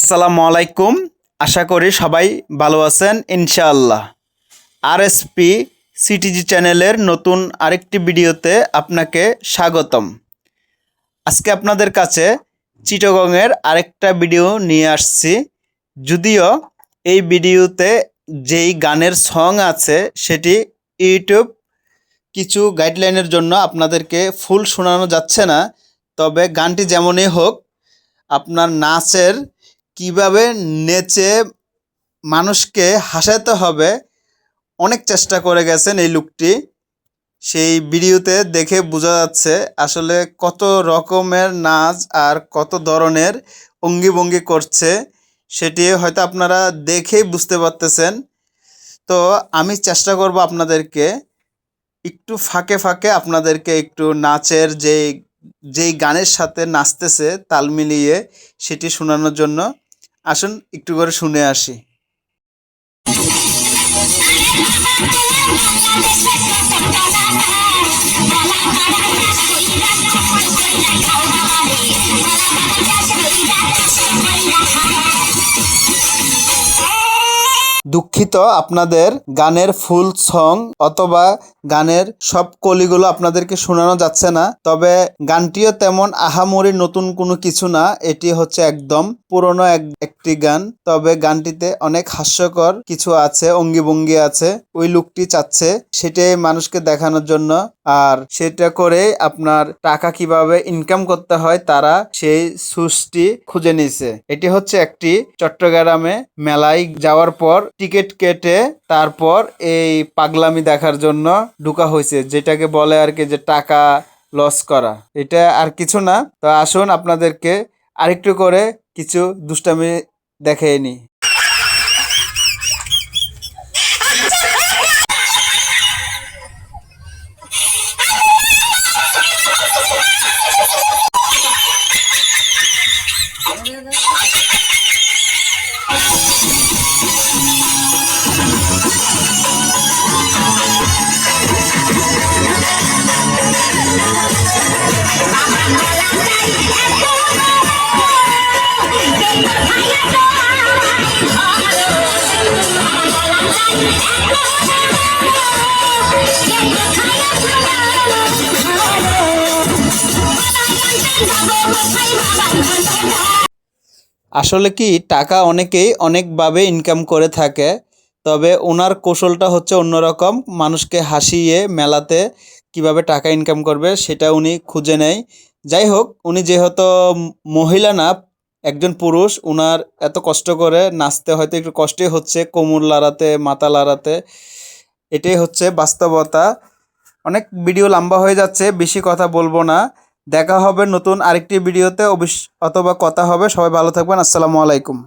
আসসালামু আলাইকুম। আশা করি সবাই ভালো আছেন ইনশাআল্লাহ। আরএসপি সিটিজি চ্যানেলের নতুন আরেকটি ভিডিওতে আপনাকে স্বাগতম। আজকে আপনাদের কাছে চিটাগংয়ের আরেকটা ভিডিও নিয়ে আসছি। যদিও এই ভিডিওতে যেই গানের সং আছে সেটি ইউটিউব কিছু গাইডলাইনের জন্য আপনাদেরকে ফুল শোনানো যাচ্ছে না, তবে গানটি যেমনই হোক আপনার নাচের কিভাবে নেচে মানুষকে হাসাতে হবে অনেক চেষ্টা করে গেছেন এই লোকটি। সেই ভিডিওতে দেখে বোঝা যাচ্ছে আসলে কত রকমের নাচ আর কত ধরনের অঙ্গি করছে, সেটি হয়তো আপনারা দেখেই বুঝতে পারতেছেন। তো আমি চেষ্টা করব আপনাদেরকে একটু ফাঁকে ফাঁকে আপনাদেরকে একটু নাচের যেই গানের সাথে নাচতেছে তাল মিলিয়ে সেটি শোনানোর জন্য। আসুন একটু করে শুনে আসি। দুঃখিত, আপনাদের গানের ফুল সং অথবা গানের সব কলিগুলো আপনাদেরকে শোনানো যাচ্ছে না, তবে গানটিও তেমন আহামরি নতুন কোনো কিছু না। এটি হচ্ছে একদম পুরনো একটি গান, তবে গানটিতে অনেক হাস্যকর কিছু আছে, অঙ্গি আছে। ওই লোকটি চাচ্ছে সেটাই মানুষকে দেখানোর জন্য, আর সেটা করে আপনার টাকা কিভাবে ইনকাম করতে হয় তারা সেই সুসটি খুঁজে নিয়েছে। এটি হচ্ছে একটি চট্টগ্রামে মেলায় যাওয়ার পর টিকিট কেটে তারপর এই পাগলামি দেখার জন্য ঢুকা হয়েছে, যেটাকে বলে আর কি যে টাকা লস করা। এটা আর কিছু না। তো আসুন আপনাদেরকে আরেকটু করে কিছু দুষ্টামি দেখিয়ে নি। আসলে কি টাকা অনেকেই অনেকভাবে ইনকাম করে থাকে, তবে ওনার কৌশলটা হচ্ছে অন্যরকম। মানুষকে হাসিয়ে মেলাতে কিভাবে টাকা ইনকাম করবে সেটা উনি খুঁজে নেয়। যাই হোক, উনি যেহেতু মহিলা না, একজন পুরুষ, উনার এত কষ্ট করে নাচতে হয়তো একটু কষ্টই হচ্ছে, কোমর লাড়াতে, মাথা লাড়াতে। এটাই হচ্ছে বাস্তবতা। অনেক ভিডিও লম্বা হয়ে যাচ্ছে, বেশি কথা বলবো না। দেখা হবে নতুন আরেকটি ভিডিওতে অথবা কথা হবে। সবাই ভালো থাকবেন। আসসালামু আলাইকুম।